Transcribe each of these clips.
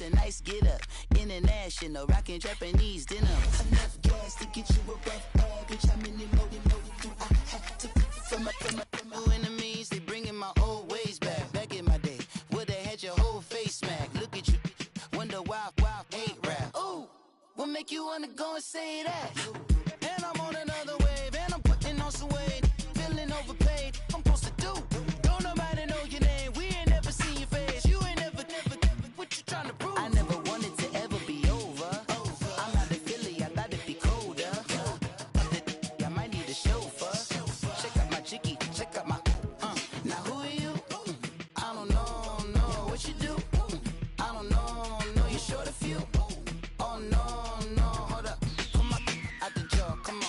a nice get up. International, rockin' Japanese denim. Enough gas to get you above average. How many more do I have to from my enemies? They bringing my old ways back. Back in my day, where they had your whole face smacked. Look at you, wonder why hate rap. Ooh, what make you wanna go and say that? And I'm on another wave, and I'm putting on some weight. Feeling overpaid, I'm supposed to do. Don't nobody know your name, we ain't never seen your face. You ain't never, what you trying to prove? I never wanted to ever be over. I'm not a Philly, I thought it'd be colder. I might need a chauffeur. Check out my chicky, check out my, now who are you? I don't know what you do. I don't know, you're short a few. Oh no, hold up, come on, out the jaw, come on.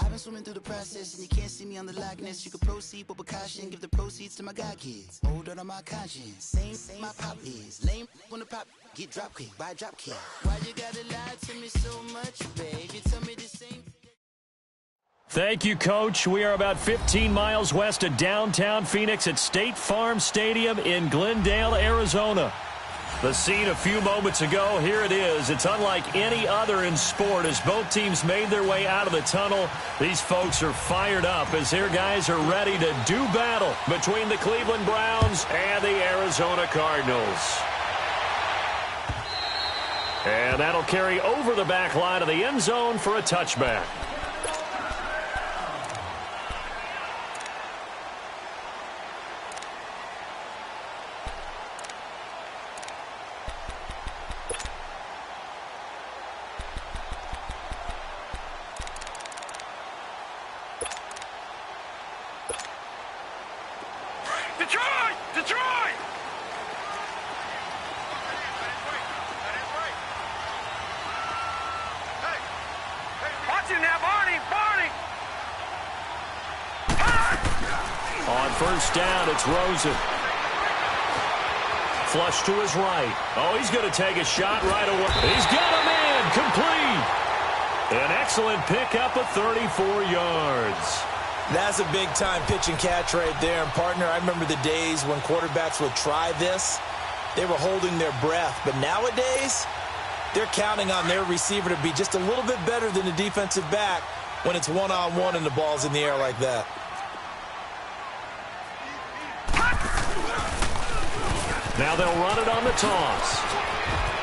I've been swimming through the process and you can't see me on the Loch Ness. You can proceed with precaution, give the proceeds to my god kids. Hold on my conscience, same my pop is. Lame when the pop get drop quick, buy drop kick. Why you gotta lie to me so much, babe? You tell me the same. Thank you, Coach. We are about 15 miles west of downtown Phoenix at State Farm Stadium in Glendale, Arizona. The scene a few moments ago, here it is. It's unlike any other in sport as both teams made their way out of the tunnel. These folks are fired up as their guys are ready to do battle between the Cleveland Browns and the Arizona Cardinals. And that'll carry over the back line of the end zone for a touchback. Detroit! Watch him now, Barney! On first down, it's Rosen. Flush to his right. Oh, he's going to take a shot right away. He's got him in. Complete. An excellent pickup of 34 yards. That's a big-time pitch and catch right there. And, partner, I remember the days when quarterbacks would try this. They were holding their breath. But nowadays, they're counting on their receiver to be just a little bit better than the defensive back when it's one-on-one and the ball's in the air like that. Now they'll run it on the toss.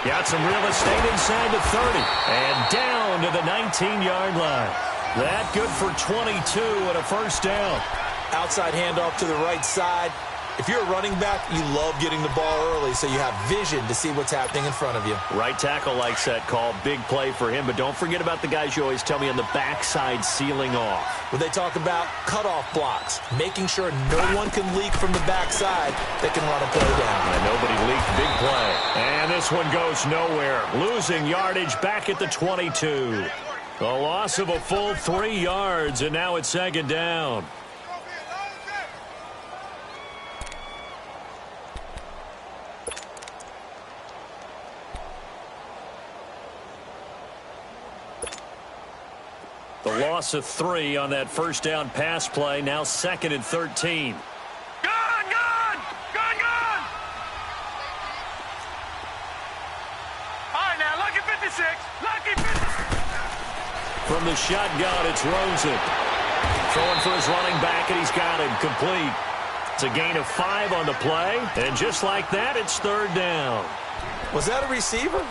Got some real estate inside the 30. And down to the 19-yard line. That good for 22 and a first down. Outside handoff to the right side. If you're a running back, you love getting the ball early so you have vision to see what's happening in front of you. Right tackle likes that call. Big play for him. But don't forget about the guys you always tell me on the backside sealing off. When they talk about cutoff blocks, making sure no one can leak from the backside that can run a play down. And nobody leaked. Big play. And this one goes nowhere. Losing yardage back at the 22. A loss of a full 3 yards, and now it's second down. The loss of 3 on that first down pass play, now second and 13. Gun! All right, now, lucky 56. Lucky 56. From the shotgun, it's Rosen. Throwing for his running back, and he's got him complete. It's a gain of 5 on the play, and just like that, it's third down. Was that a receiver?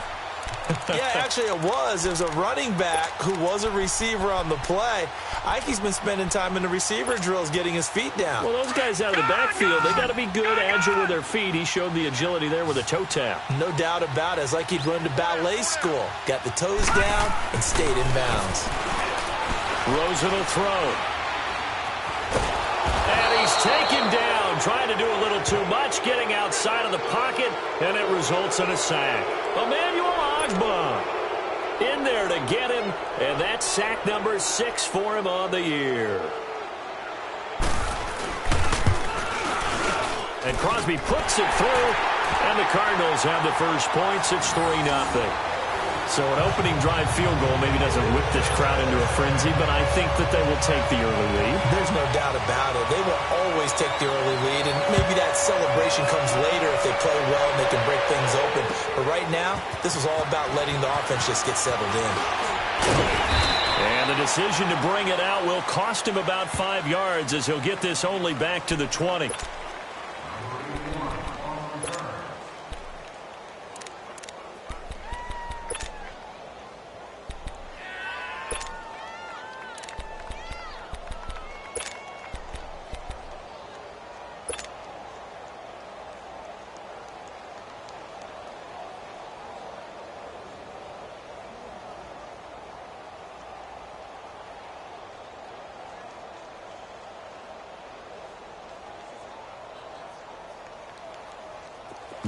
Yeah, actually it was. It was a running back who was a receiver on the play. Ike's been spending time in the receiver drills getting his feet down. Well, those guys out of the backfield, they got to be good, agile with their feet. He showed the agility there with a toe tap. No doubt about it. It's like he'd run to ballet school. Got the toes down and stayed in bounds. Rosen will throw. And he's taken down, trying to do a little too much, getting outside of the pocket, and it results in a sack. Emmanuel Ogbah in there to get him, and that's sack number 6 for him on the year. And Crosby puts it through, and the Cardinals have the first points. It's 3-0. So an opening drive field goal maybe doesn't whip this crowd into a frenzy, but I think that they will take the early lead. There's no doubt about it. They will always take the early lead, and maybe that celebration comes later if they play well and they can break things open. But right now, now, this was all about letting the offense just get settled in. And the decision to bring it out will cost him about 5 yards as he'll get this only back to the 20.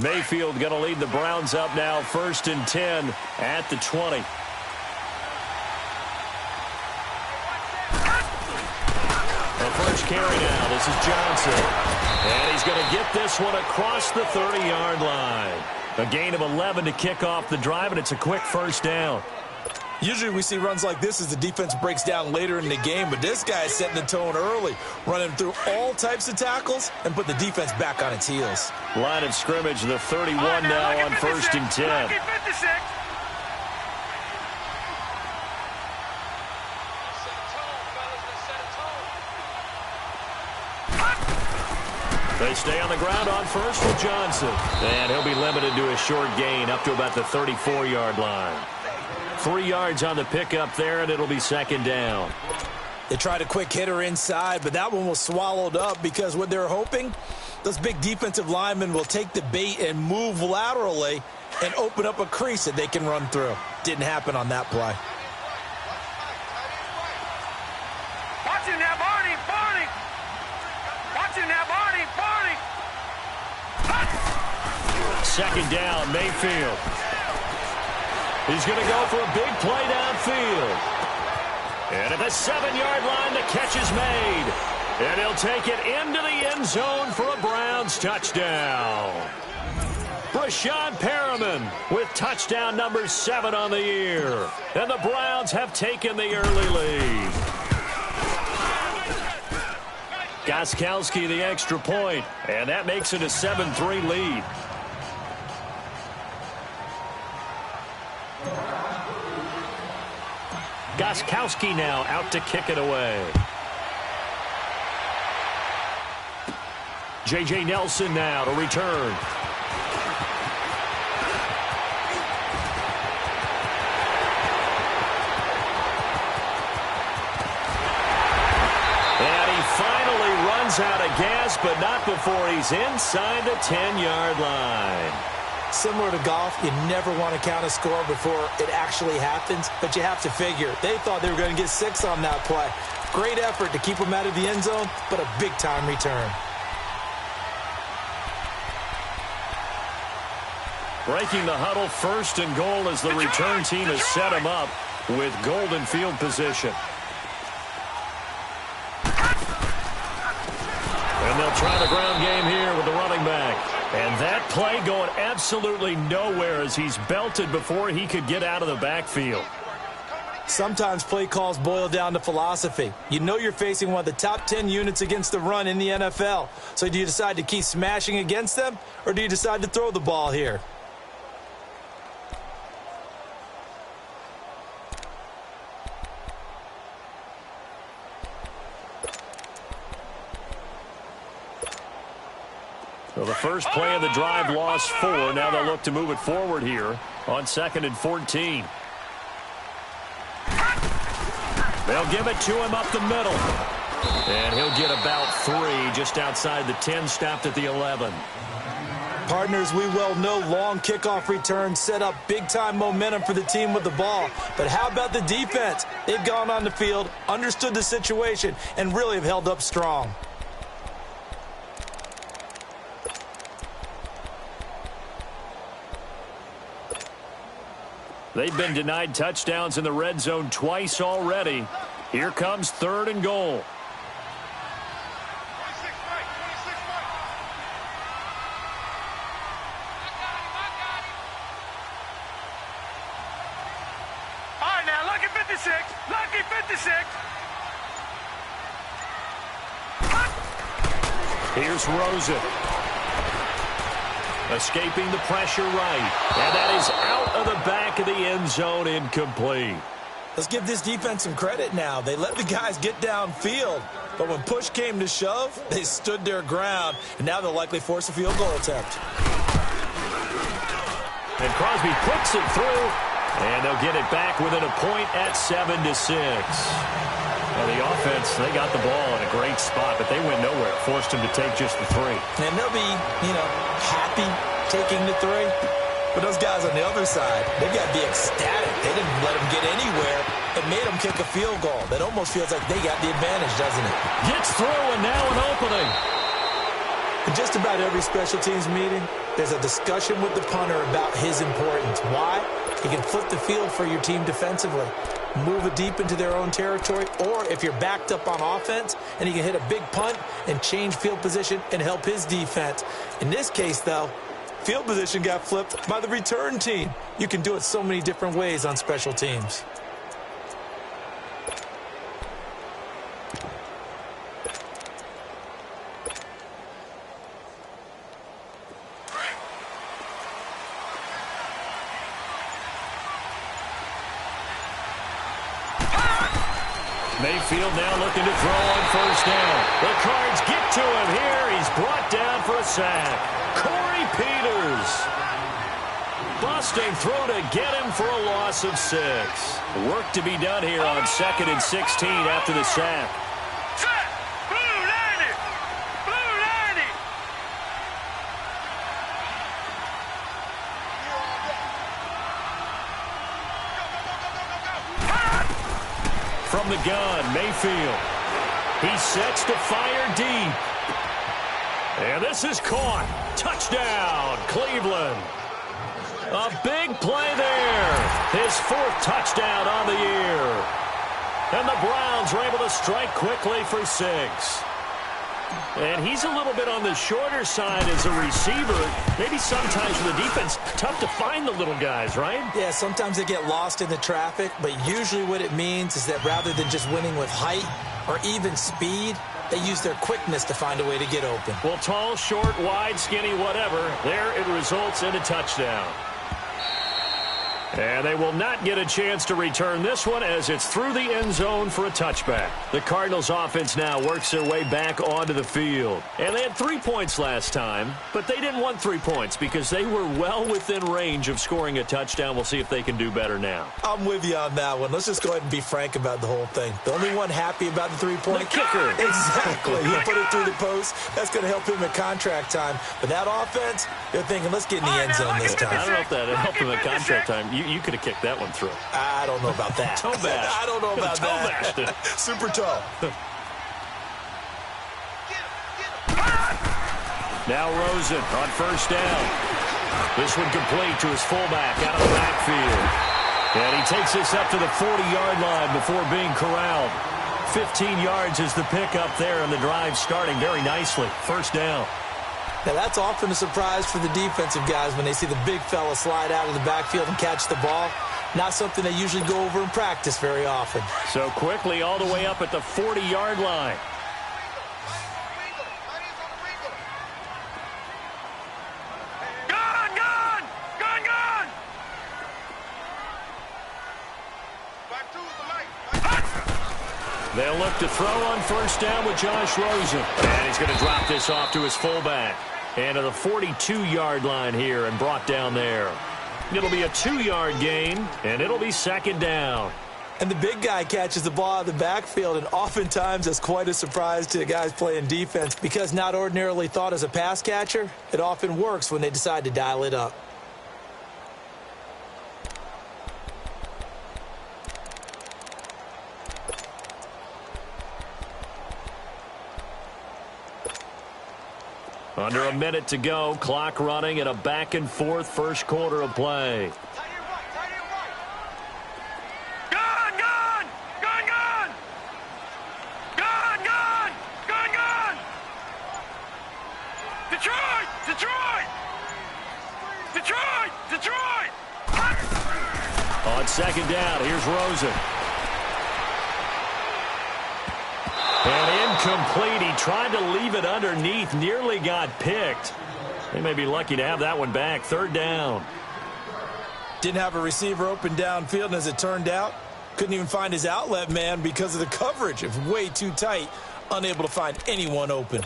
Mayfield going to lead the Browns up now, 1st and 10 at the 20. The first carry now. This is Johnson. And he's going to get this one across the 30-yard line. A gain of 11 to kick off the drive, and it's a quick first down. Usually we see runs like this as the defense breaks down later in the game, but this guy is setting the tone early, running through all types of tackles and put the defense back on its heels. Line of scrimmage, the 31 now on 1st and 10. They stay on the ground on first with Johnson. And he'll be limited to a short gain up to about the 34-yard line. 3 yards on the pickup there, and it'll be 2nd down. They tried a quick hitter inside, but that one was swallowed up because what they're hoping, those big defensive linemen will take the bait and move laterally and open up a crease that they can run through. Didn't happen on that play. Watching that, Barney! Barney! Watching that, Barney! Barney! 2nd down, Mayfield. He's going to go for a big play downfield. And at the 7-yard line, the catch is made. And he'll take it into the end zone for a Browns touchdown. Brashad Perriman with touchdown number 7 on the year. And the Browns have taken the early lead. Gostkowski the extra point, and that makes it a 7-3 lead. Gostkowski now out to kick it away. J.J. Nelson now to return. And he finally runs out of gas, but not before he's inside the 10-yard line. Similar to golf, you never want to count a score before it actually happens, but you have to figure. They thought they were going to get 6 on that play. Great effort to keep them out of the end zone, but a big-time return. Breaking the huddle, 1st and goal as the return team has set him up with golden field position. And they'll try the ground game here with the running back. And that play going absolutely nowhere as he's belted before he could get out of the backfield. Sometimes play calls boil down to philosophy. You know you're facing one of the top 10 units against the run in the NFL. So do you decide to keep smashing against them, or do you decide to throw the ball here? So the first play of the drive lost 4. Now they'll look to move it forward here on 2nd and 14. They'll give it to him up the middle. And he'll get about 3 just outside the 10, stopped at the 11. Partners, we well know long kickoff returns set up big-time momentum for the team with the ball. But how about the defense? They've gone on the field, understood the situation, and really have held up strong. They've been denied touchdowns in the red zone twice already. Here comes 3rd and goal. All right, now, lucky 56. Lucky 56. Here's Rosen. Escaping the pressure right. And that is out of the back of the end zone, incomplete. Let's give this defense some credit now. They let the guys get downfield, but when push came to shove, they stood their ground, and now they'll likely force a field goal attempt. And Crosby puts it through, and they'll get it back within a point at 7-6. Well, the offense, they got the ball in a great spot, but they went nowhere. Forced him to take just the 3. And they'll be, happy taking the 3. But those guys on the other side, they've got to be ecstatic. They didn't let them get anywhere and made them kick a field goal. That almost feels like they got the advantage, doesn't it? Gets through, and now an opening. In just about every special teams meeting, there's a discussion with the punter about his importance. Why? He can flip the field for your team defensively, move it deep into their own territory, or if you're backed up on offense, and he can hit a big punt and change field position and help his defense. In this case, though, field position got flipped by the return team. You can do it so many different ways on special teams. Mayfield now looking to throw on first down. The Cards get to him here. He's brought down for a sack. Corey Peters busting through to get him for a loss of 6. Work to be done here on 2nd and 16 after the sack. Blue 90! Blue 90! From the gun, Mayfield. He sets to fire deep. And this is caught. Touchdown, Cleveland. A big play there. His 4th touchdown on the year. And the Browns are able to strike quickly for 6. And he's a little bit on the shorter side as a receiver. Maybe sometimes for the defense, tough to find the little guys, right? Yeah, sometimes they get lost in the traffic, but usually what it means is that rather than just winning with height or even speed, they use their quickness to find a way to get open. Well, tall, short, wide, skinny, whatever, there it results in a touchdown. And they will not get a chance to return this one as it's through the end zone for a touchback. The Cardinals offense now works their way back onto the field. And they had 3 points last time, but they didn't want 3 points because they were well within range of scoring a touchdown. We'll see if they can do better now. I'm with you on that one. Let's just go ahead and be frank about the whole thing. The only one happy about the 3-point kicker. Exactly. He put it through the post. That's going to help him at contract time. But that offense, they're thinking, let's get in the end zone this time. I don't know if that helped him at contract time. You could have kicked that one through. I don't know about that. Toe bash. I don't know about that. Toe Super toe. Now Rosen on first down. This one complete to his fullback out of the backfield. And he takes this up to the 40-yard line before being corralled. 15 yards is the pickup there, and the drive starting very nicely. First down. Now, that's often a surprise for the defensive guys when they see the big fella slide out of the backfield and catch the ball. Not something they usually go over in practice very often. So quickly all the way up at the 40-yard line. Gun! Gun! Gun! Gun! Back to the light. They'll look to throw on first down with Josh Rosen. And he's going to drop this off to his fullback. And to the 42-yard line here and brought down there. It'll be a 2-yard gain, and it'll be second down. And the big guy catches the ball out of the backfield, and oftentimes that's quite a surprise to the guys playing defense because not ordinarily thought as a pass catcher, it often works when they decide to dial it up. Under a minute to go, clock running in a back-and-forth first quarter of play. Gun! Gun! Gun! Gun! Gun! Gun! Gun! Gun! Detroit! Detroit! Detroit! Detroit! On second down, here's Rosen. And incomplete. He tried to leave it underneath, nearly got picked. They may be lucky to have that one back. Third down. Didn't have a receiver open downfield, and as it turned out, couldn't even find his outlet man because of the coverage. It was way too tight, unable to find anyone open.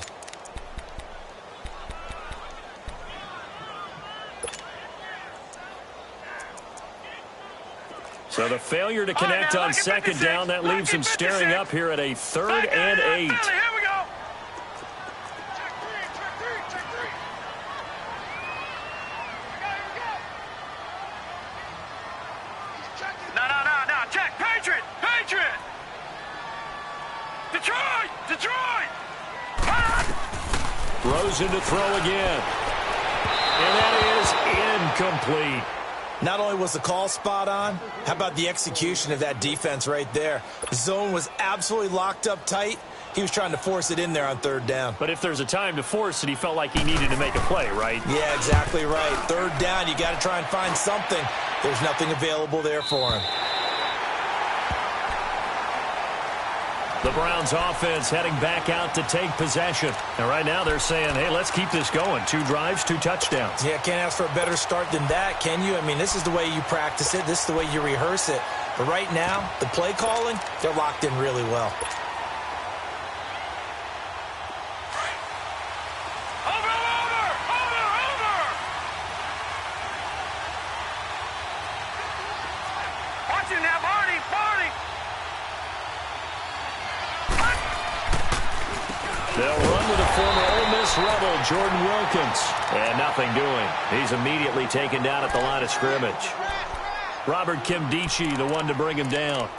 So the failure to connect on second down, that leaves him staring up here at a 3rd and 8. Here we go. No. Check. Patriot. Detroit. Throws in to throw again. And that is incomplete. Not only was the call spot on, how about the execution of that defense right there? The zone was absolutely locked up tight. He was trying to force it in there on 3rd down. But if there's a time to force it, he felt like he needed to make a play, right? Yeah, exactly right. 3rd down, you got to try and find something. There's nothing available there for him. The Browns offense heading back out to take possession. And right now they're saying, hey, let's keep this going. 2 drives, 2 touchdowns. Yeah, can't ask for a better start than that, can you? I mean, this is the way you practice it. This is the way you rehearse it. But right now, the play calling, they're locked in really well. Watch it now, Barney. They'll run with the former Ole Miss Rebel, Jordan Wilkins. And nothing doing. He's immediately taken down at the line of scrimmage. Robert Kimdichie, the one to bring him down.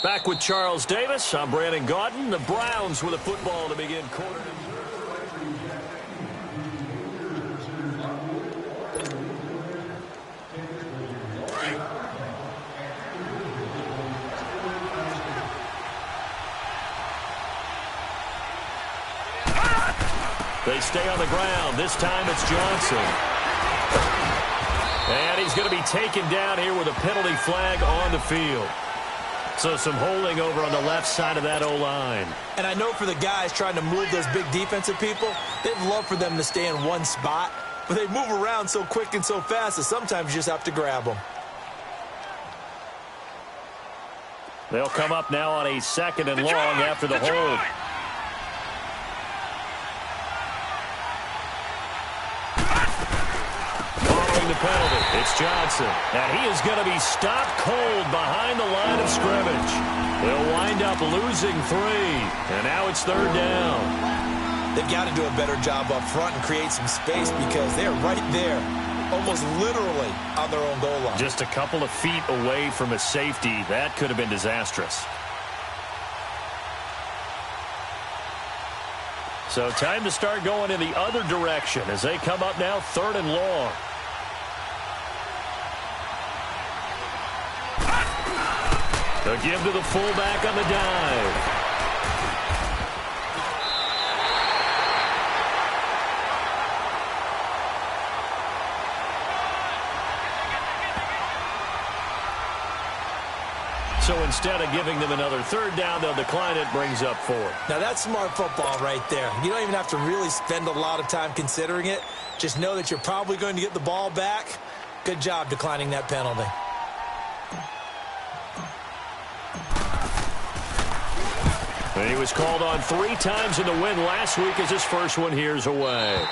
Back with Charles Davis. I'm Brandon Gaudin. The Browns with the football to begin quarter. They stay on the ground. This time it's Johnson. And he's going to be taken down here with a penalty flag on the field. So some holding over on the left side of that O-line. And I know for the guys trying to move those big defensive people, they'd love for them to stay in one spot. But they move around so quick and so fast that sometimes you just have to grab them. They'll come up now on a 2nd and long after the hold. The penalty. It's Johnson. And he is going to be stopped cold behind the line of scrimmage. They'll wind up losing 3. And now it's 3rd down. They've got to do a better job up front and create some space because they're right there, almost literally on their own goal line. Just a couple of feet away from a safety. That could have been disastrous. So time to start going in the other direction as they come up now 3rd and long. They'll give to the fullback on the dive. So instead of giving them another 3rd down, they'll decline it, brings up 4. Now that's smart football right there. You don't even have to really spend a lot of time considering it. Just know that you're probably going to get the ball back. Good job declining that penalty. And he was called on 3 times in the win last week as his first one here's away.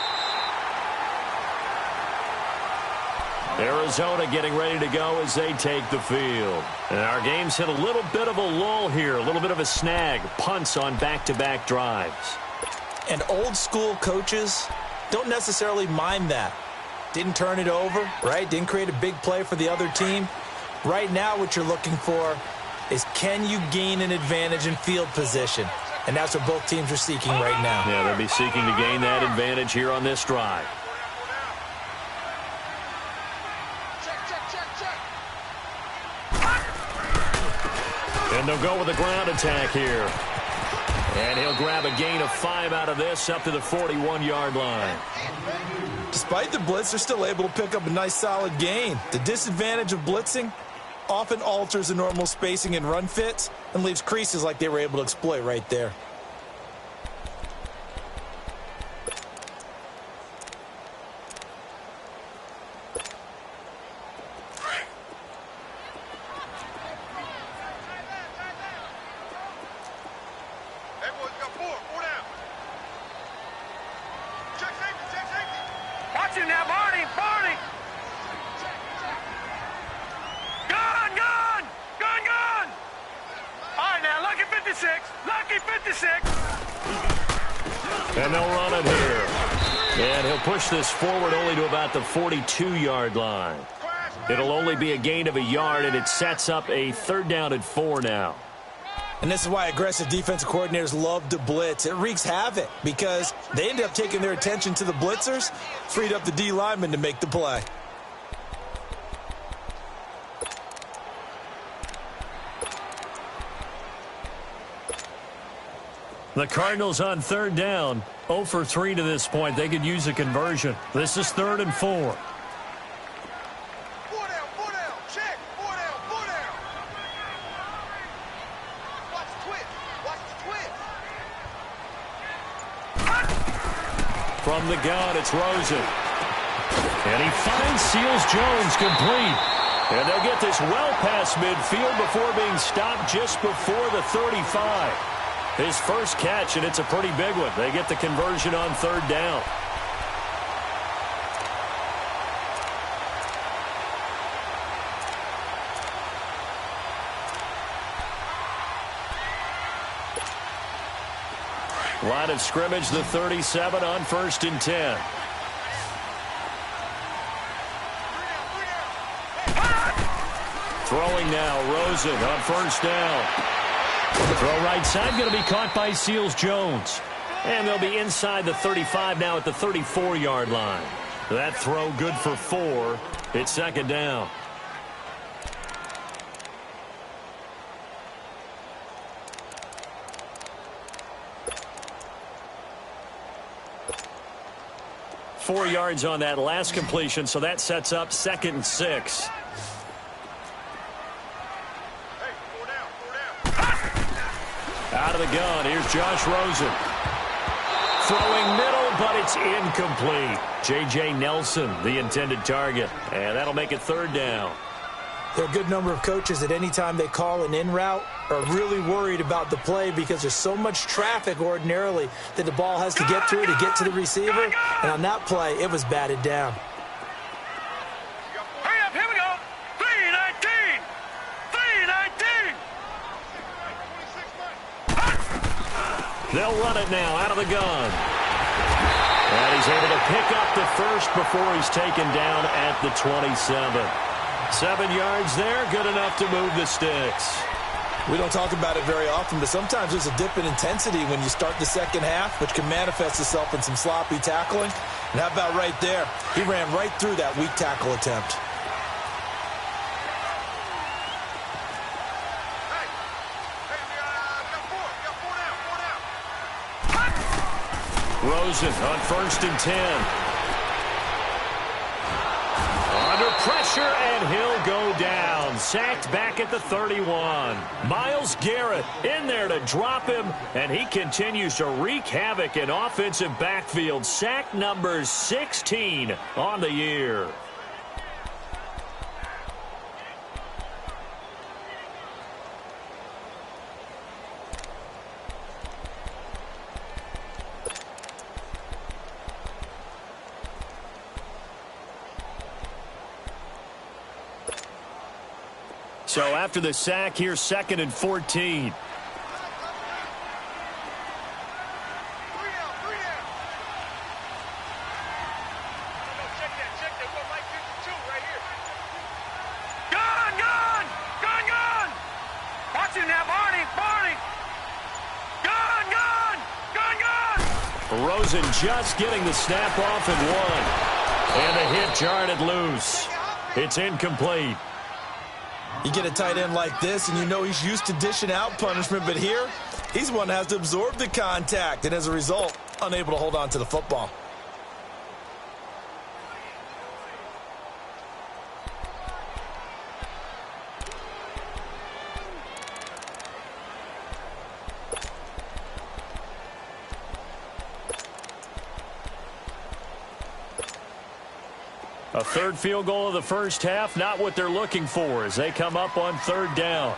Arizona getting ready to go as they take the field. And our game's hit a little bit of a lull here, a little bit of a snag. Punts on back-to-back drives. And old school coaches don't necessarily mind that. Didn't turn it over, right? Didn't create a big play for the other team. Right now what you're looking for is can you gain an advantage in field position? And that's what both teams are seeking right now. Yeah, they'll be seeking to gain that advantage here on this drive. And they'll go with the ground attack here. And he'll grab a gain of 5 out of this up to the 41-yard line. Despite the blitz, they're still able to pick up a nice solid gain. The disadvantage of blitzing often alters the normal spacing and run fits and leaves creases like they were able to exploit right there. Lucky 56. And they'll run it here. And he'll push this forward only to about the 42-yard line. It'll only be a gain of a yard, and it sets up a 3rd down and 4 now. And this is why aggressive defensive coordinators love to blitz. It wreaks havoc because they end up taking their attention to the blitzers, freed up the D lineman to make the play. The Cardinals on 3rd down, 0 for 3 to this point. They could use a conversion. This is 3rd and 4. 4 down, 4 down, check, 4 down, 4 down. Watch the twist, watch the twist. From the gun, it's Rosen. And he finds Seals-Jones complete. And they'll get this well past midfield before being stopped just before the 35. His first catch, and it's a pretty big one. They get the conversion on 3rd down. Line of scrimmage, the 37 on 1st and 10. Throwing now, Rosen on 1st down. Throw right side, going to be caught by Seals-Jones. And they'll be inside the 35 now at the 34-yard line. That throw good for 4. It's 2nd down. Four yards on that last completion, so that sets up 2nd and 6. Out of the gun, here's Josh Rosen. Throwing middle, but it's incomplete. J.J. Nelson, the intended target. And that'll make it 3rd down. There are a good number of coaches at any time they call an in route are really worried about the play because there's so much traffic ordinarily that the ball has to get through to get to the receiver. And on that play, it was batted down. Hurry up, here we go. 319. 319. They'll run it now out of the gun. And he's able to pick up the first before he's taken down at the 27. 7 yards there, good enough to move the sticks. We don't talk about it very often, but sometimes there's a dip in intensity when you start the second half, which can manifest itself in some sloppy tackling. And how about right there? He ran right through that weak tackle attempt. Rosen on 1st and 10. Under pressure, and he'll go down. Sacked back at the 31. Myles Garrett in there to drop him, and he continues to wreak havoc in offensive backfield. Sack number 16 on the year. So after the sack, here's 2nd and 14. Gun! Watch him now, Barney! Gun! Rosen just getting the snap off and one. And the hit jarred loose. It's incomplete. You get a tight end like this, and you know he's used to dishing out punishment, but here, he's one that has to absorb the contact, and as a result, unable to hold on to the football. A third field goal of the first half, not what they're looking for as they come up on third down.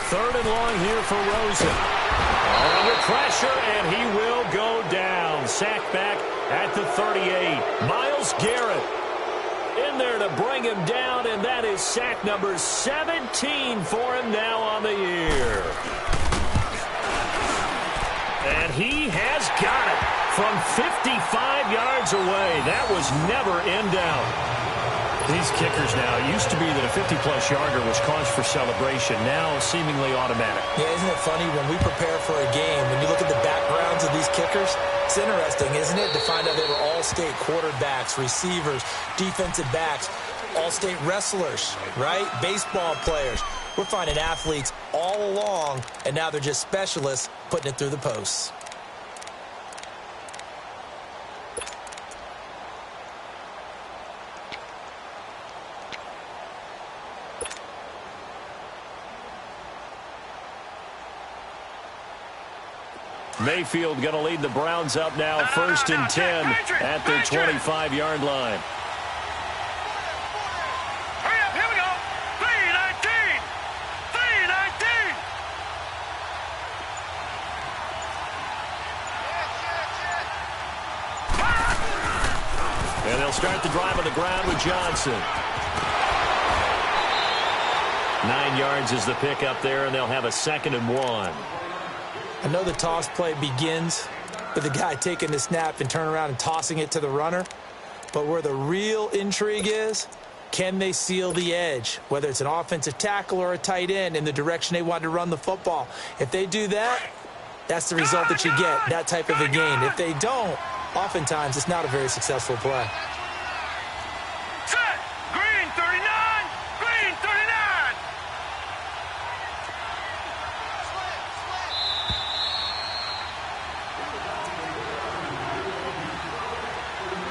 Third and long here for Rosen. Under pressure, and he will go down. Sacked back at the 38. Myles Garrett in there to bring him down, and that is sack number 17 for him now on the year. And he has got it from 55 yards away. That was never in doubt. These kickers now, it used to be that a 50-plus yarder was cause for celebration. Now seemingly automatic. Yeah, isn't it funny when we prepare for a game, when you look at the backgrounds of these kickers, it's interesting, isn't it, to find out they were all-state quarterbacks, receivers, defensive backs, all-state wrestlers, right? Baseball players. We're finding athletes all along, and now they're just specialists putting it through the posts. Mayfield going to lead the Browns up now, first and 10 at their 25-yard line. Hurry up, here we go. 3-19. 3-19. And they'll start the drive on the ground with Johnson. 9 yards is the pick up there, and they'll have a 2nd and 1. I know the toss play begins with the guy taking the snap and turning around and tossing it to the runner. But where the real intrigue is, can they seal the edge, whether it's an offensive tackle or a tight end, in the direction they want to run the football? If they do that, that's the result that you get, that type of a gain. If they don't, oftentimes it's not a very successful play. Set. Green 39. Green 39.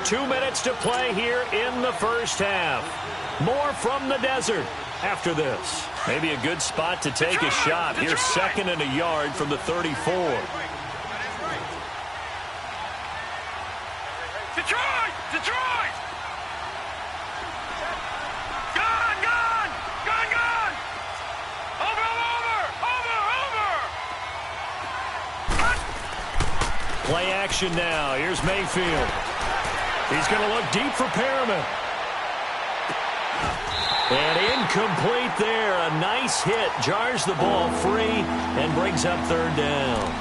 2 minutes to play here in the first half. More from the desert after this. Maybe a good spot to take a shot. Here's 2nd and a yard from the 34. Detroit! Detroit! Gone! Gone! Gone! Gone! Over! Play action now. Here's Mayfield. He's going to look deep for Perriman. And incomplete there. A nice hit. Jars the ball free and brings up third down.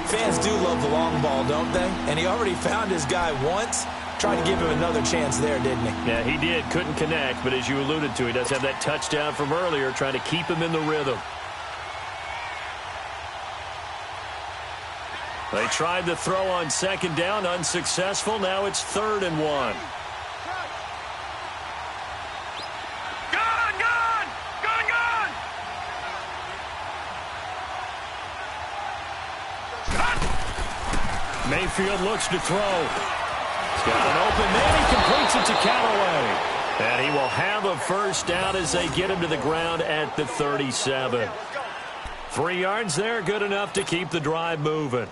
Fans do love the long ball, don't they? And he already found his guy once. Tried to give him another chance there, didn't he? Yeah, he did. Couldn't connect, but as you alluded to, he does have that touchdown from earlier, trying to keep him in the rhythm. They tried to throw on 2nd down, unsuccessful. Now it's 3rd and 1. Gone! Gone! Gone! Gone! Mayfield looks to throw. He's got an open man. He completes it to Callaway. And he will have a first down as they get him to the ground at the 37. 3 yards there, good enough to keep the drive moving.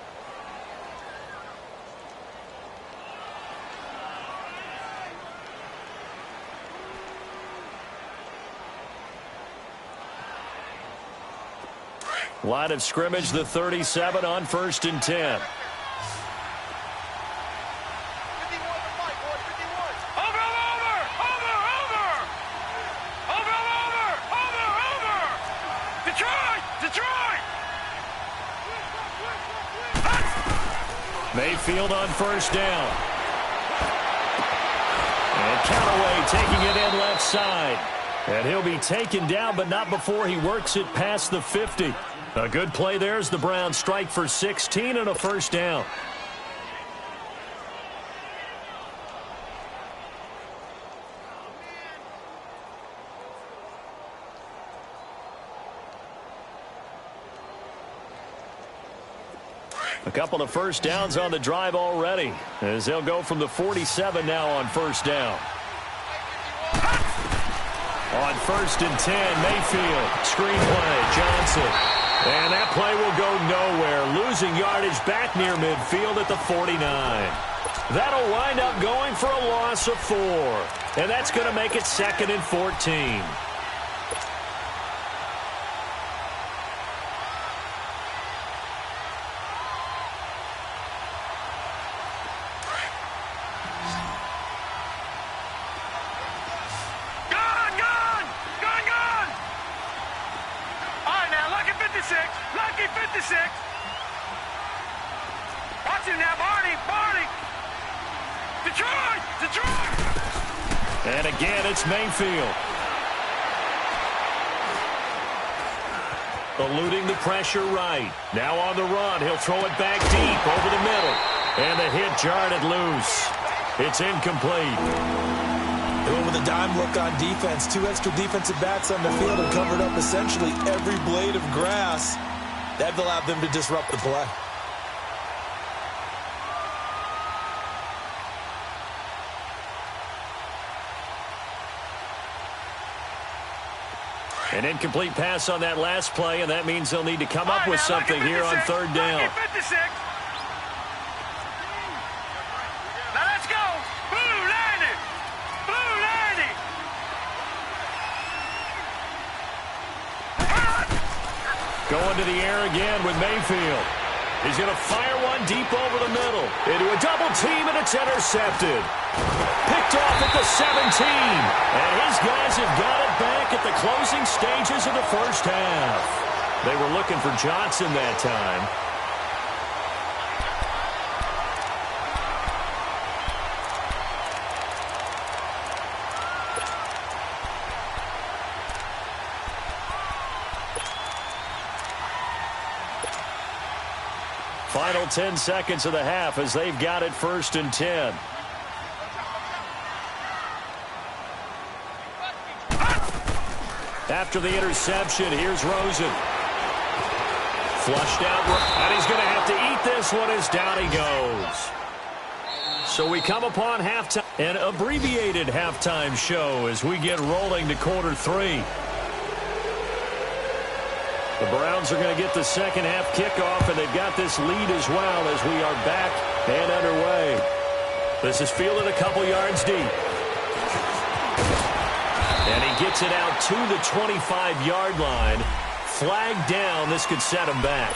Line of scrimmage, the 37 on 1st and 10. Mayfield on 1st down. And Callaway taking it in left side. And he'll be taken down, but not before he works it past the 50. A good play there as the Browns strike for 16 and a first down. A couple of first downs on the drive already, as they'll go from the 47 now on 1st down. On 1st and 10, Mayfield. Screenplay, Johnson. And that play will go nowhere. Losing yardage back near midfield at the 49. That'll wind up going for a loss of 4. And that's going to make it 2nd and 14. Lucky 56. Watch him now, Barney. Detroit. And again, it's Mayfield. Eluding the pressure right. Now on the run. He'll throw it back deep over the middle. And the hit jarred it loose. It's incomplete. They went with a dime look on defense. 2 extra defensive backs on the field and covered up essentially every blade of grass. That allowed them to disrupt the play. An incomplete pass on that last play, and that means they'll need to come up with something here on 3rd down. Now let's go. Blue 90. Going to the air again with Mayfield. He's going to fire one deep over the middle. Into a double team, and it's intercepted. Picked off at the 17. And his guys have got it back at the closing stages of the first half. They were looking for Johnson that time. Final 10 seconds of the half as they've got it 1st and 10. After the interception, here's Rosen. Flushed out, and he's going to have to eat this one as down he goes. So we come upon halftime, an abbreviated halftime show as we get rolling to quarter 3. The Browns are going to get the second half kickoff, and they've got this lead as well as we are back and underway. This is fielded a couple yards deep. And he gets it out to the 25-yard line. Flag down. This could set him back.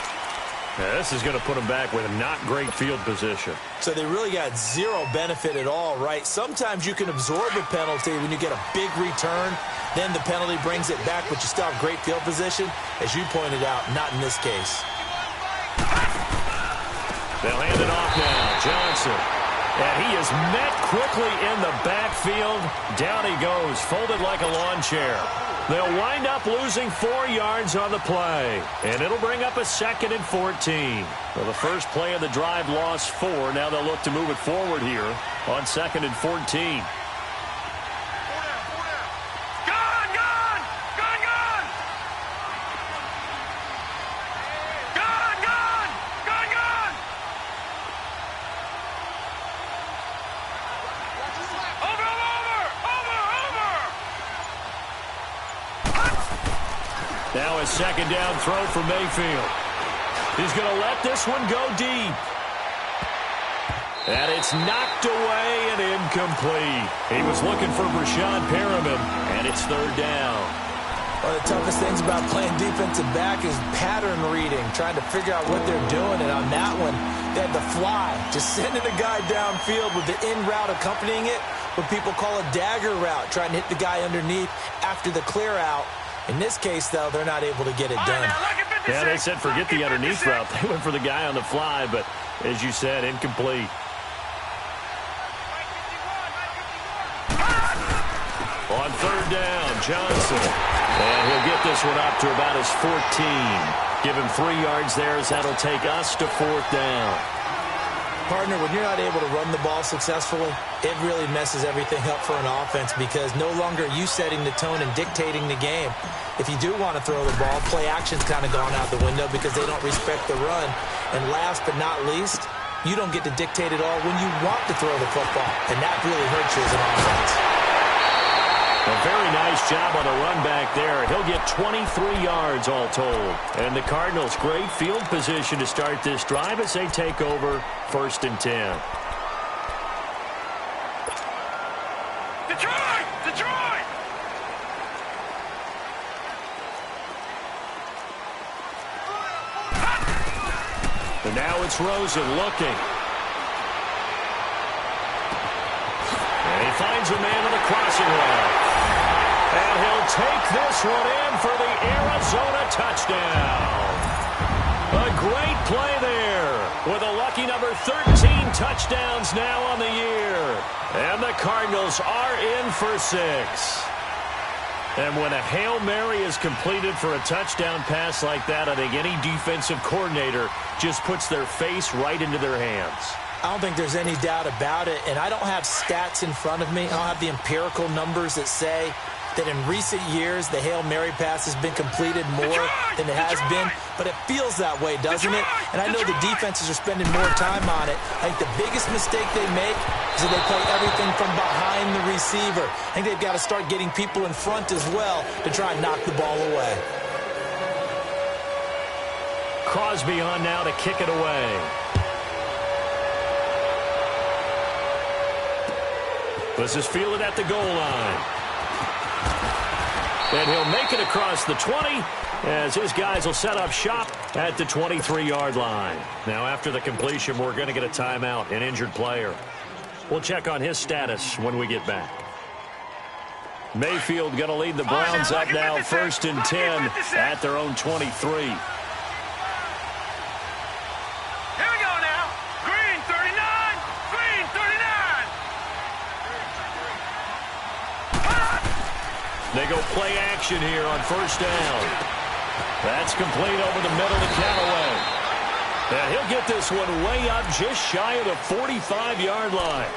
Now, this is going to put him back with a not great field position. So they really got zero benefit at all, right? Sometimes you can absorb a penalty when you get a big return. Then the penalty brings it back, but you still have great field position. As you pointed out, not in this case. They'll hand it off now. Johnson. And he is met quickly in the backfield. Down he goes, folded like a lawn chair. They'll wind up losing 4 yards on the play. And it'll bring up a 2nd and 14. Well, the first play of the drive lost 4. Now they'll look to move it forward here on 2nd and 14. Now a 2nd down throw for Mayfield. He's going to let this one go deep. And it's knocked away and incomplete. He was looking for Rashad Perriman, and it's 3rd down. One of the toughest things about playing defensive back is pattern reading, trying to figure out what they're doing. And on that one, they had the fly, just sending a guy downfield with the in route accompanying it, what people call a dagger route, trying to hit the guy underneath after the clear out. In this case, though, they're not able to get it done. Yeah, they said forget the underneath route. They went for the guy on the fly, but as you said, incomplete. On 3rd down, Johnson. And he'll get this one up to about his 14. Give him 3 yards there as that'll take us to 4th down. Partner, when you're not able to run the ball successfully, it really messes everything up for an offense because no longer are you setting the tone and dictating the game. If you do want to throw the ball, play action's kind of gone out the window because they don't respect the run. And last but not least, you don't get to dictate it all when you want to throw the football. And that really hurts you as an offense. A very nice job on the run back there. He'll get 23 yards all told. And the Cardinals, great field position to start this drive as they take over 1st and 10. Detroit! Detroit! And now it's Rosen looking. And he finds a man on the crossing route. And he'll take this one in for the Arizona touchdown. A great play there with a lucky number 13 touchdowns now on the year. And the Cardinals are in for 6. And when a Hail Mary is completed for a touchdown pass like that, I think any defensive coordinator just puts their face right into their hands. I don't think there's any doubt about it, and I don't have stats in front of me. I don't have the empirical numbers that say that in recent years the Hail Mary pass has been completed more than it has been, but it feels that way, doesn't it? And I know the defenses are spending more time on it. I think the biggest mistake they make is that they play everything from behind the receiver. I think they've got to start getting people in front as well to try and knock the ball away. Crosby on now to kick it away. This is fielded at the goal line. And he'll make it across the 20 as his guys will set up shop at the 23-yard line. Now, after the completion, we're going to get a timeout, an injured player. We'll check on his status when we get back. Mayfield going to lead the Browns up now 1st and 10 at their own 23. They go play action here on 1st down. That's complete over the middle to Callaway. And he'll get this one way up just shy of the 45-yard line.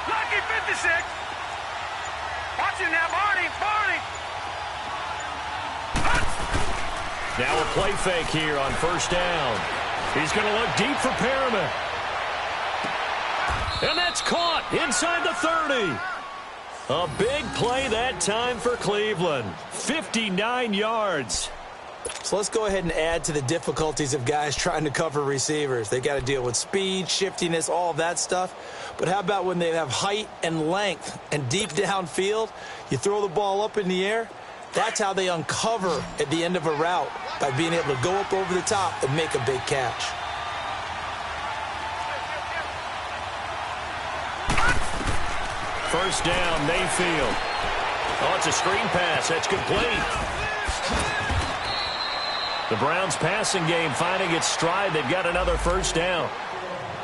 Lucky 56. Watch it now, Barney. Now a play fake here on 1st down. He's going to look deep for Perriman. And that's caught inside the 30. A big play that time for Cleveland. 59 yards. So let's go ahead and add to the difficulties of guys trying to cover receivers. They got to deal with speed, shiftiness, all of that stuff. But how about when they have height and length and deep downfield? You throw the ball up in the air. That's how they uncover at the end of a route, by being able to go up over the top and make a big catch. First down, Mayfield. Oh, it's a screen pass. That's complete. The Browns passing game finding its stride. They've got another first down.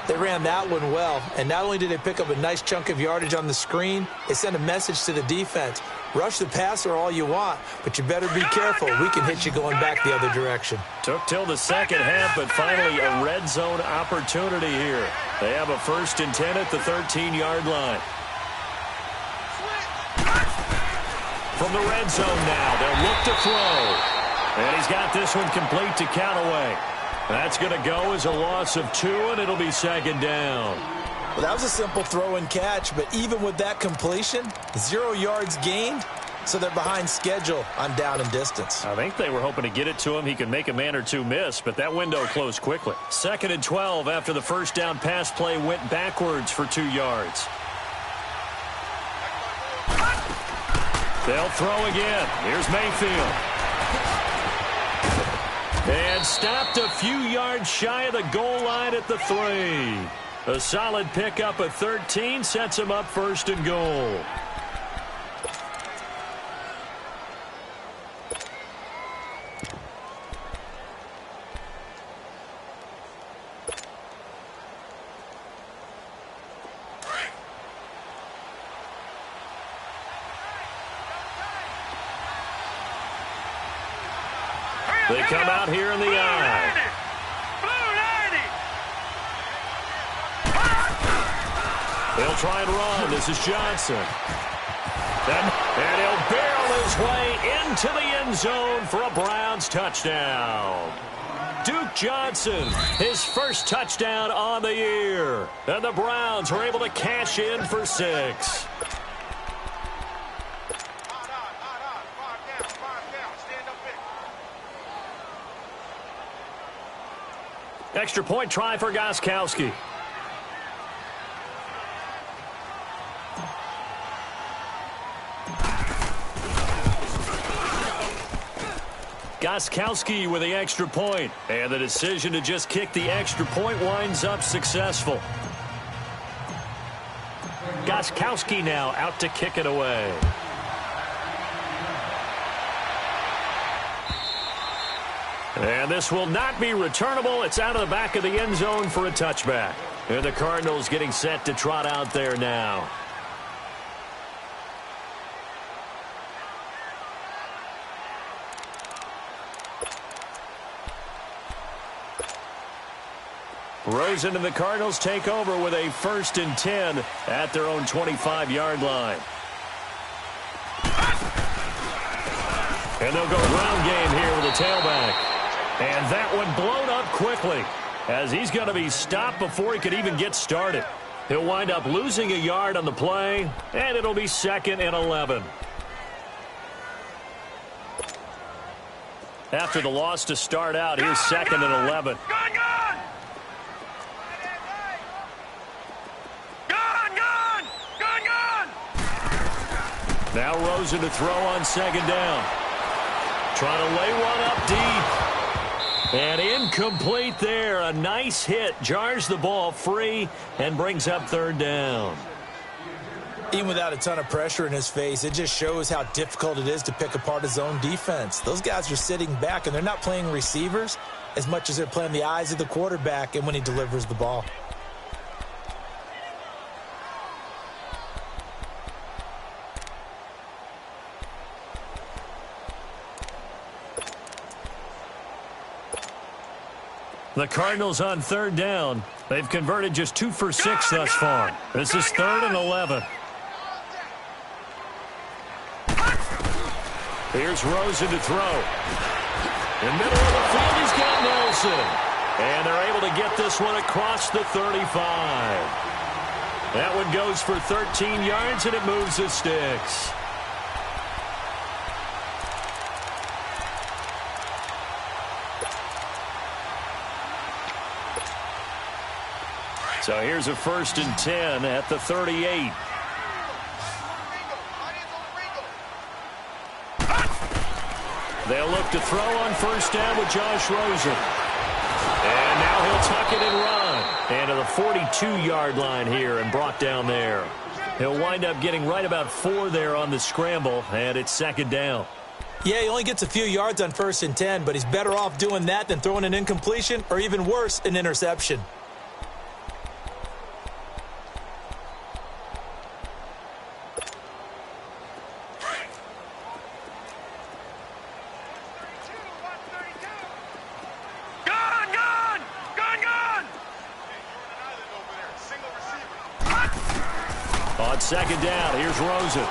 They ran that one well, and not only did they pick up a nice chunk of yardage on the screen, they sent a message to the defense. Rush the passer all you want, but you better be careful. We can hit you going back the other direction. Took till the second half, but finally a red zone opportunity here. They have a 1st and 10 at the 13-yard line. From the red zone now, they'll look to throw. And he's got this one complete to Callaway. That's going to go as a loss of 2, and it'll be 2nd down. Well, that was a simple throw and catch, but even with that completion, 0 yards gained, so they're behind schedule on down and distance. I think they were hoping to get it to him. He could make a man or two miss, but that window closed quickly. 2nd and 12 after the first down pass play went backwards for 2 yards. They'll throw again. Here's Mayfield. And stopped a few yards shy of the goal line at the 3. A solid pickup at 13 sets him up 1st and goal. They come out here in the eye. They'll try and run. This is Johnson. And he'll barrel his way into the end zone for a Browns touchdown. Duke Johnson, his first touchdown on the year. And the Browns are able to cash in for 6. Extra point try for Gostkowski. Gostkowski with the extra point, and the decision to just kick the extra point winds up successful. Gostkowski now out to kick it away. And this will not be returnable. It's out of the back of the end zone for a touchback. And the Cardinals getting set to trot out there now. Rosen and the Cardinals take over with a 1st and 10 at their own 25-yard line. And they'll go ground game here with a tailback. And that one blown up quickly as he's going to be stopped before he could even get started. He'll wind up losing a yard on the play, and it'll be 2nd and 11. After the loss to start out, here's 2nd and 11. Now Rosen to throw on 2nd down. Trying to lay one up deep. And incomplete there. A nice hit. Jars the ball free and brings up 3rd down. Even without a ton of pressure in his face, it just shows how difficult it is to pick apart his own defense. Those guys are sitting back, and they're not playing receivers as much as they're playing the eyes of the quarterback and when he delivers the ball. The Cardinals on 3rd down. They've converted just 2 for 6 thus far. This is 3rd and 11. Here's Rosen to throw. In the middle of the field, he's got Nelson. And they're able to get this one across the 35. That one goes for 13 yards, and it moves the sticks. So here's a 1st and 10 at the 38. They'll look to throw on 1st down with Josh Rosen. And now he'll tuck it and run. And to the 42-yard line here and brought down there. He'll wind up getting right about 4 there on the scramble, and it's 2nd down. Yeah, he only gets a few yards on 1st and 10, but he's better off doing that than throwing an incompletion or even worse, an interception. On 2nd down, here's Rosen.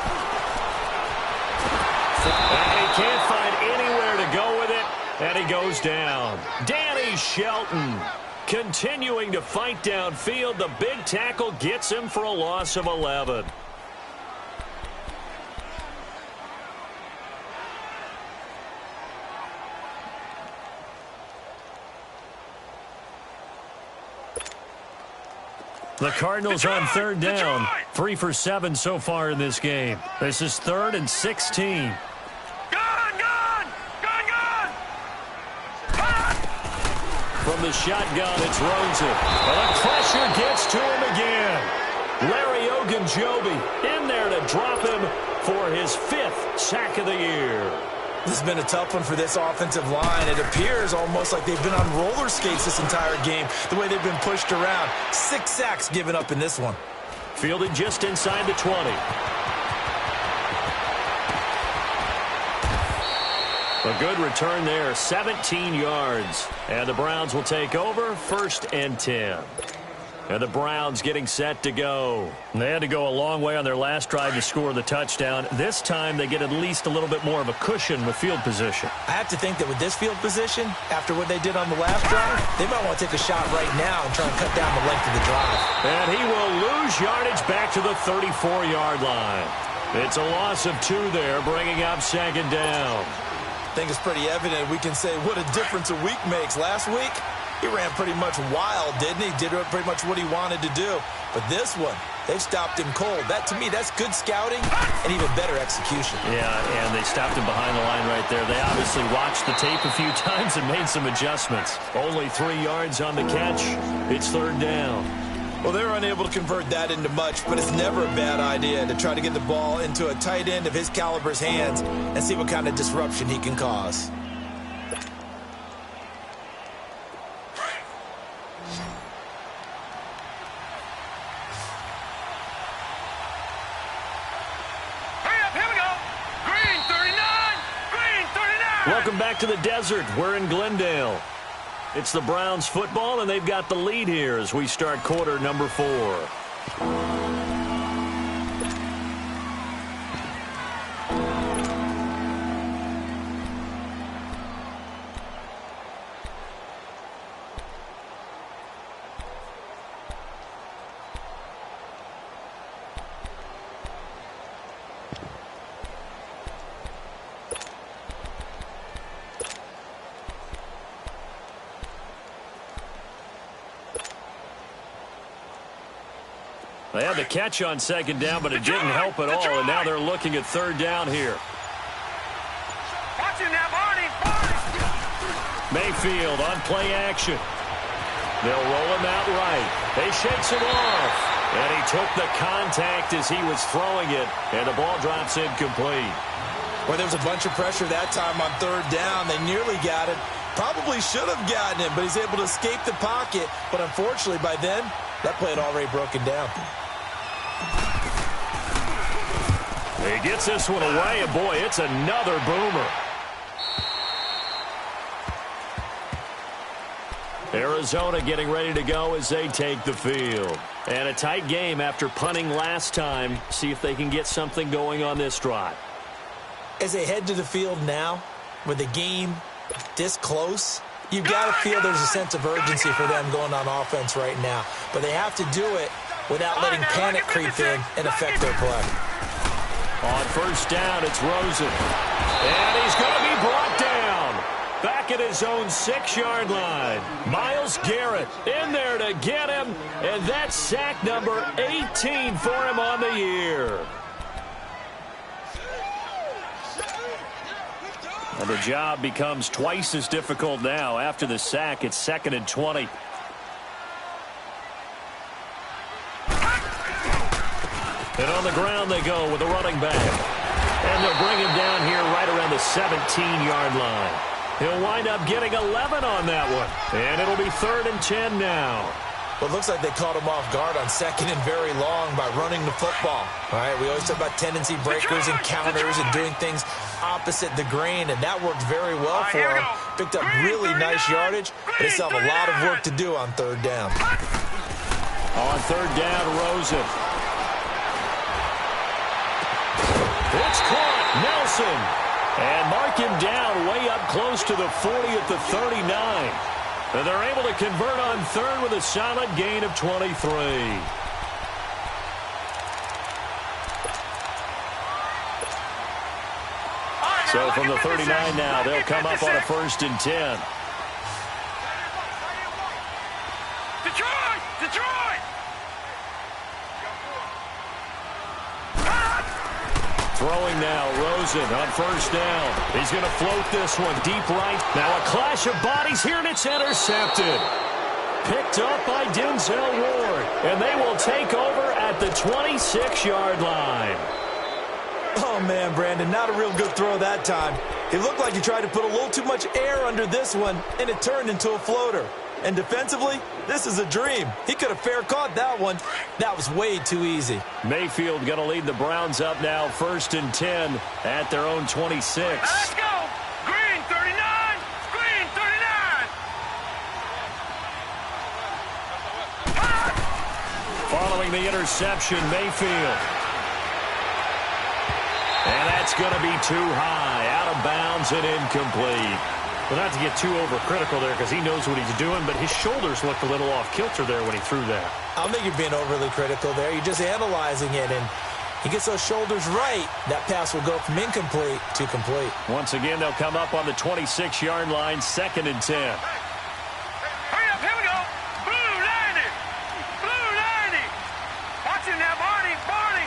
And he can't find anywhere to go with it, and he goes down. Danny Shelton continuing to fight downfield. The big tackle gets him for a loss of 11. The Cardinals on 3rd down. 3 for 7 so far in this game. This is 3rd and 16. From the shotgun, it's Rosen. And the pressure gets to him again. Larry Ogunjobi in there to drop him for his 5th sack of the year. This has been a tough one for this offensive line. It appears almost like they've been on roller skates this entire game, the way they've been pushed around. 6 sacks given up in this one. Fielded just inside the 20. A good return there, 17 yards. And the Browns will take over, 1st and 10. And the Browns getting set to go. They had to go a long way on their last drive to score the touchdown. This time they get at least a little bit more of a cushion with field position. I have to think that with this field position, after what they did on the last drive, they might want to take a shot right now and try and cut down the length of the drive. And he will lose yardage back to the 34-yard line. It's a loss of 2 there, bringing up 2nd down. I think it's pretty evident we can say what a difference a week makes. Last week, he ran pretty much wild, didn't he? Did pretty much what he wanted to do. But this one, they've stopped him cold. That, to me, that's good scouting and even better execution. Yeah, and they stopped him behind the line right there. They obviously watched the tape a few times and made some adjustments. Only 3 yards on the catch. It's 3rd down. Well, they're unable to convert that into much, but it's never a bad idea to try to get the ball into a tight end of his caliber's hands and see what kind of disruption he can cause. Welcome back to the desert. We're in Glendale. It's the Browns football, and they've got the lead here as we start quarter number 4. They had the catch on 2nd down, but it didn't help at all, and now they're looking at 3rd down here. Watch him now, Barney. Mayfield on play action. They'll roll him out right. They shakes him off, and he took the contact as he was throwing it, and the ball drops incomplete. Well, there was a bunch of pressure that time on 3rd down. They nearly got it. Probably should have gotten him, but he's able to escape the pocket. But unfortunately, by then, that play had already broken down. He gets this one away, and boy, it's another boomer. Arizona getting ready to go as they take the field. And a tight game after punting last time. See if they can get something going on this drive. As they head to the field now, with the game this close, you've got to feel there's a sense of urgency for them going on offense right now. But they have to do it without letting panic creep in and affect their play. On 1st down, it's Rosen. And he's going to be brought down. Back at his own 6-yard line. Myles Garrett in there to get him. And that's sack number 18 for him on the year. And the job becomes twice as difficult now. After the sack, it's 2nd and 20. And on the ground they go with a running back. And they'll bring him down here right around the 17-yard line. He'll wind up getting 11 on that one. And it'll be 3rd and 10 now. Well, it looks like they caught him off guard on 2nd and very long by running the football. All right, we always talk about tendency breakers and counters and doing things opposite the grain, and that worked very well for him. Picked up really nice yardage, but they still have a lot of work to do on 3rd down. On 3rd down, Rosen. It's caught. Nelson. And mark him down way up close to the 40 at the 39. And they're able to convert on 3rd with a solid gain of 23. So from the 39 now, they'll come up on a 1st and 10. Detroit! Throwing now, Rosen on 1st down. He's going to float this one deep right. Now a clash of bodies here, and it's intercepted. Picked up by Denzel Ward. And they will take over at the 26-yard line. Oh, man, Brandon, not a real good throw that time. It looked like he tried to put a little too much air under this one, and it turned into a floater. And defensively, this is a dream. He could have fair caught that one. That was way too easy. Mayfield going to lead the Browns up now, 1st and 10 at their own 26. Let's go! Green Following the interception, Mayfield. And that's going to be too high, out of bounds and incomplete. Well, not to get too overcritical there because he knows what he's doing, but his shoulders looked a little off kilter there when he threw that. I don't think you're being overly critical there. You're just analyzing it, and he gets those shoulders right. That pass will go from incomplete to complete. Once again, they'll come up on the 26-yard line, 2nd and 10. Hurry up, here we go. Blue 90. Blue 90. Watch him now, Barney. Barney.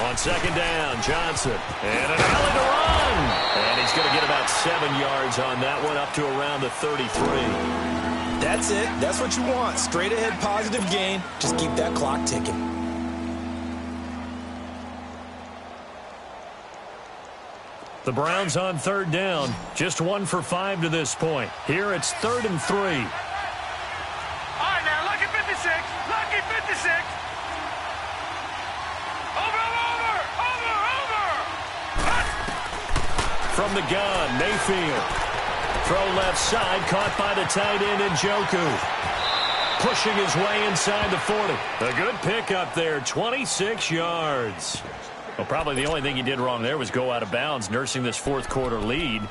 On 2nd down, Johnson. And an alley to run. And he's going to get about 7 yards on that one, up to around the 33. That's it. That's what you want. Straight ahead positive gain. Just keep that clock ticking. The Browns on 3rd down. Just 1 for 5 to this point. Here it's 3rd and 3. All right, now, lucky 56. Lucky 56. From the gun, Mayfield. Throw left side, caught by the tight end Njoku. Pushing his way inside the 40. A good pickup there, 26 yards. Well, probably the only thing he did wrong there was go out of bounds, nursing this 4th quarter lead.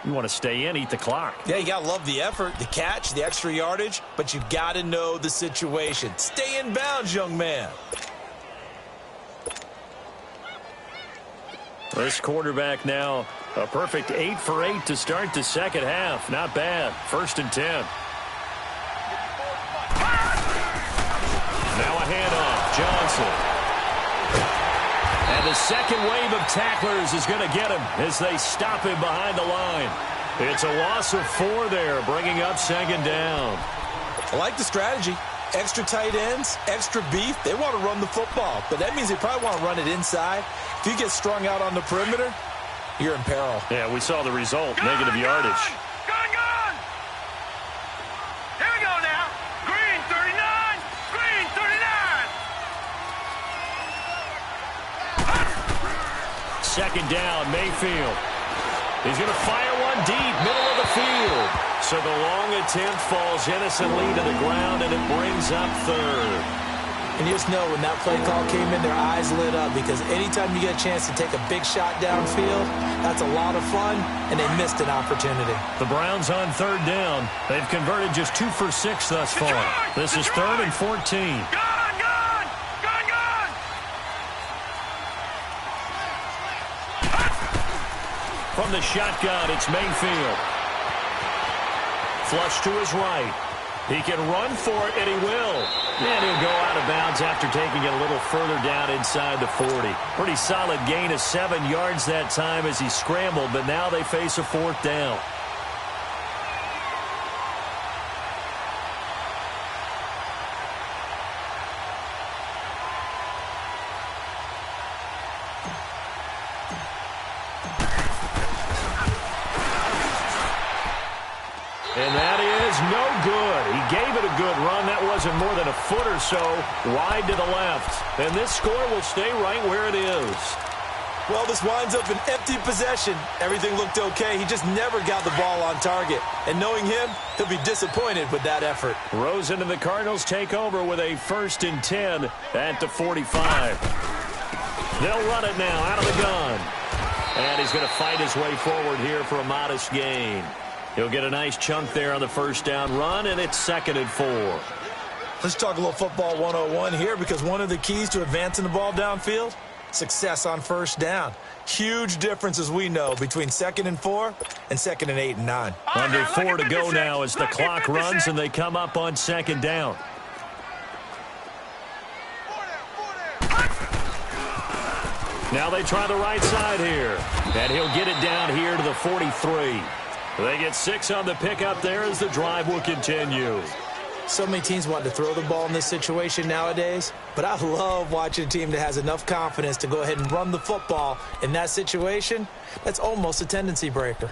You want to stay in, eat the clock. Yeah, you got to love the effort, the catch, the extra yardage, but you got to know the situation. Stay in bounds, young man. This quarterback now, a perfect 8 for 8 to start the 2nd half. Not bad. 1st and 10. Now a handoff. Johnson. And the second wave of tacklers is going to get him as they stop him behind the line. It's a loss of 4 there, bringing up 2nd down. I like the strategy. Extra tight ends, extra beef. They want to run the football, but that means they probably want to run it inside. If you get strung out on the perimeter, you're in peril. Yeah, we saw the result, negative yardage. Gone! Here we go now. Green 39. Green 39. 2nd down, Mayfield. He's going to fire one deep, middle of the field. So the long attempt falls innocently to the ground, and it brings up 3rd. And you just know when that play call came in, their eyes lit up because anytime you get a chance to take a big shot downfield, that's a lot of fun, and they missed an opportunity. The Browns on 3rd down. They've converted just 2 for 6 thus far. This is 3rd and 14. Gone! From the shotgun, it's Mayfield. Flush to his right. He can run for it, and he will. And he'll go out of bounds after taking it a little further down inside the 40. Pretty solid gain of 7 yards that time as he scrambled, but now they face a 4th down. And that is no good. He gave it a good run. That wasn't more than a foot or so wide to the left. And this score will stay right where it is. Well, this winds up an empty possession. Everything looked okay. He just never got the ball on target. And knowing him, he'll be disappointed with that effort. Rosen and the Cardinals take over with a 1st and 10 at the 45. They'll run it now out of the gun. And he's going to fight his way forward here for a modest gain. He'll get a nice chunk there on the 1st down run, and it's 2nd and 4. Let's talk a little football 101 here because one of the keys to advancing the ball downfield, success on 1st down. Huge difference, as we know, between 2nd and 4 and 2nd and 8 and 9. Under 4 to go now as the clock runs and they come up on 2nd down. Now they try the right side here, and he'll get it down here to the 43. They get 6 on the pickup there as the drive will continue. So many teams want to throw the ball in this situation nowadays, but I love watching a team that has enough confidence to go ahead and run the football in that situation. That's almost a tendency breaker.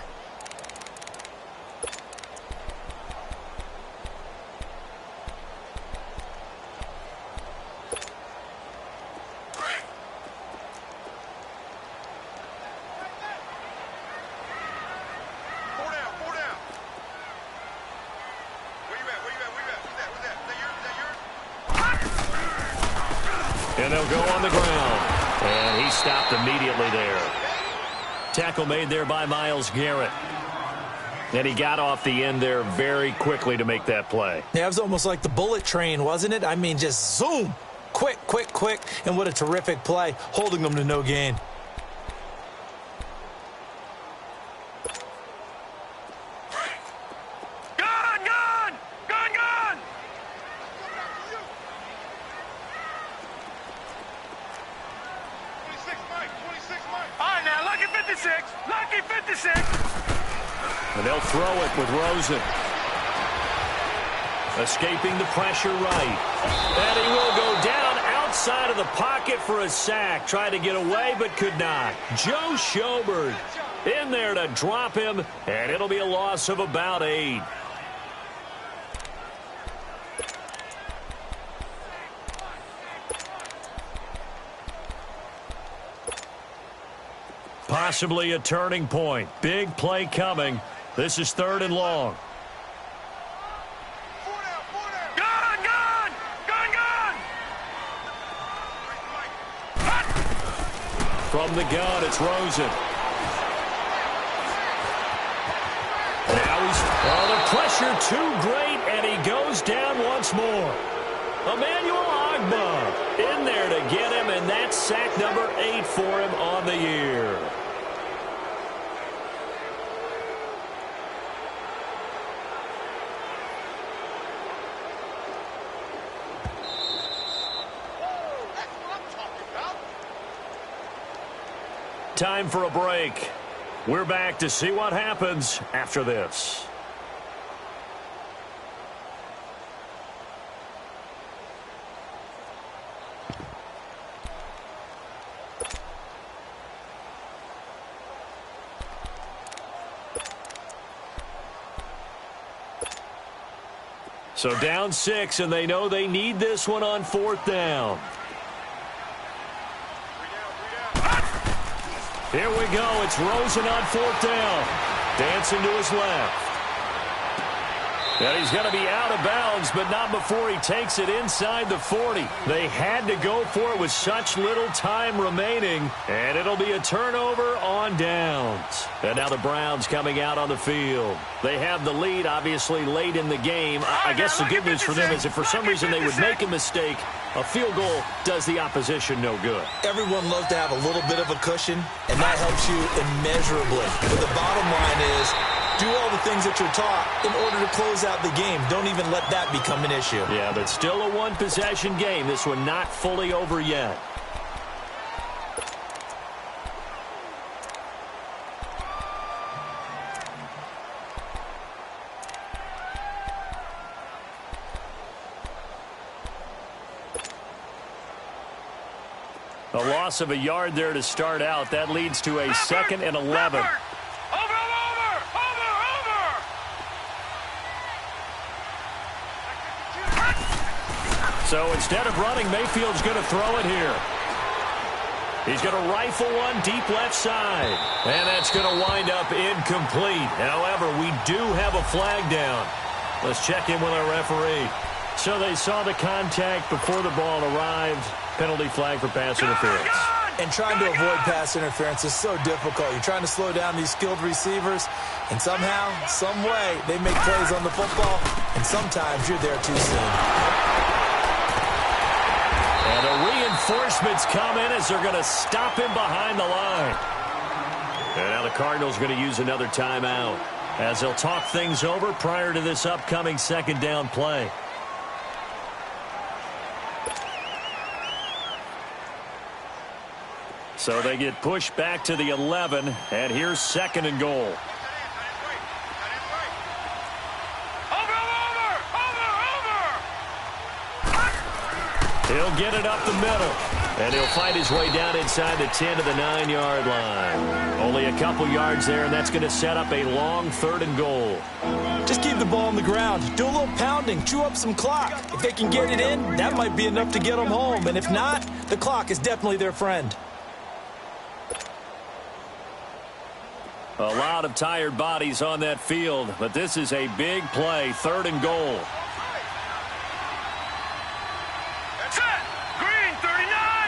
And they'll go on the ground. And he stopped immediately there. Tackle made there by Myles Garrett. And he got off the end there very quickly to make that play. Yeah, it was almost like the bullet train, wasn't it? I mean, just zoom. Quick, quick, quick. And what a terrific play, holding them to no gain. Lucky 56. And they'll throw it with Rosen. Escaping the pressure right. And he will go down outside of the pocket for a sack. Tried to get away but could not. Joe Schobert in there to drop him. And it'll be a loss of about 8. Possibly a turning point. Big play coming. This is 3rd and long. From the gun, it's Rosen. Now the pressure too great, and he goes down once more. Emmanuel Ogbah in there to get him, and that's sack number 8 for him on the year. Time for a break. We're back to see what happens after this. So down 6, and they know they need this one on 4th down. Here we go. It's Rosen on 4th down. Dancing to his left. And he's going to be out of bounds, but not before he takes it inside the 40. They had to go for it with such little time remaining, and it'll be a turnover on downs. And now the Browns coming out on the field. They have the lead, obviously, late in the game. I guess the good news for them is if for some reason they would make a mistake, a field goal does the opposition no good. Everyone loves to have a little bit of a cushion, and that helps you immeasurably. But the bottom line is, do all the things that you're taught in order to close out the game. Don't even let that become an issue. Yeah, but still a one-possession game. This one not fully over yet. A loss of a yard there to start out. That leads to a 2nd and 11. So instead of running, Mayfield's going to throw it here. He's going to rifle one deep left side. And that's going to wind up incomplete. However, we do have a flag down. Let's check in with our referee. So they saw the contact before the ball arrived. Penalty flag for pass interference. And trying to avoid pass interference is so difficult. You're trying to slow down these skilled receivers, and somehow, some way, they make plays on the football, and sometimes you're there too soon. And the reinforcements come in as they're going to stop him behind the line. And now the Cardinals are going to use another timeout as they'll talk things over prior to this upcoming 2nd down play. So they get pushed back to the 11, and here's 2nd and goal. He'll get it up the middle, and he'll find his way down inside the 10 to the 9-yard line. Only a couple yards there, and that's going to set up a long 3rd and goal. Just keep the ball on the ground. Do a little pounding. Chew up some clock. If they can get it in, that might be enough to get them home. And if not, the clock is definitely their friend. A lot of tired bodies on that field, but this is a big play, 3rd and goal. Green 39.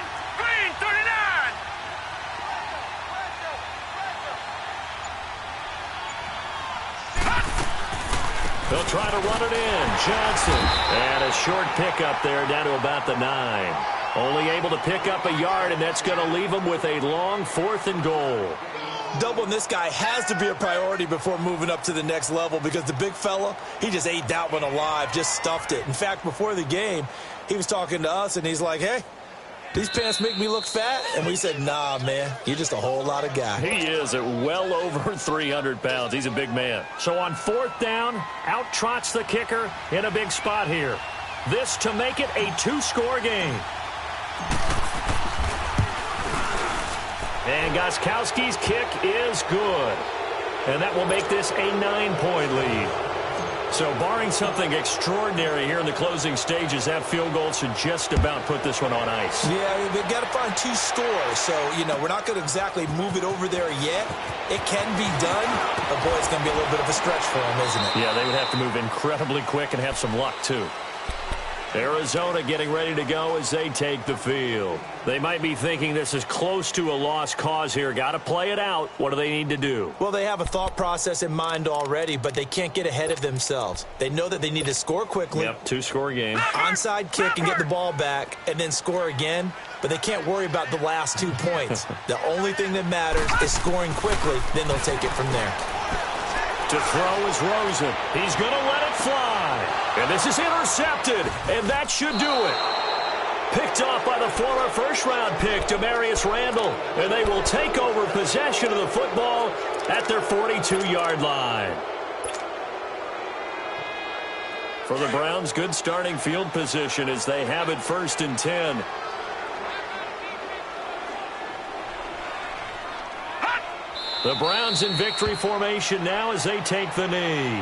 They'll try to run it in. Johnson. And a short pickup there down to about the 9. Only able to pick up a yard, and that's going to leave them with a long 4th and goal. Doubling this guy has to be a priority before moving up to the next level because the big fella, he just ate that one alive, just stuffed it. In fact, before the game, he was talking to us, and he's like, hey, these pants make me look fat? And we said, nah, man, you're just a whole lot of guy. He is at well over 300 pounds. He's a big man. So on 4th down, out trots the kicker in a big spot here. This to make it a 2-score game. And Gostkowski's kick is good. And that will make this a 9-point lead. So barring something extraordinary here in the closing stages, that field goal should just about put this one on ice. Yeah, they've got to find 2 scores. So, we're not going to exactly move it over there yet. It can be done, but, boy, it's going to be a little bit of a stretch for them, isn't it? Yeah, they would have to move incredibly quick and have some luck, too. Arizona getting ready to go as they take the field. They might be thinking this is close to a lost cause here. Got to play it out. What do they need to do? Well, they have a thought process in mind already, but they can't get ahead of themselves. They know that they need to score quickly. Yep, 2-score game. Onside kick and get the ball back and then score again, but they can't worry about the last 2 points. The only thing that matters is scoring quickly, then they'll take it from there. To throw is Rosen. He's going to let it fly. And this is intercepted, and that should do it. Picked off by the former first-round pick, Demarius Randall. And they will take over possession of the football at their 42-yard line. For the Browns, good starting field position as they have it 1st and 10. The Browns in victory formation now as they take the knee.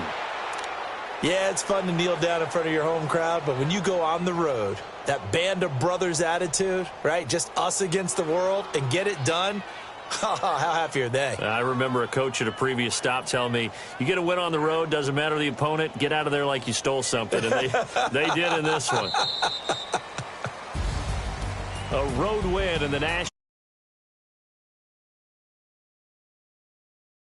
Yeah, it's fun to kneel down in front of your home crowd, but when you go on the road, that band of brothers attitude, right, just us against the world and get it done, how happy are they? I remember a coach at a previous stop telling me, you get a win on the road, doesn't matter the opponent, get out of there like you stole something. And they did in this one. A road win in the National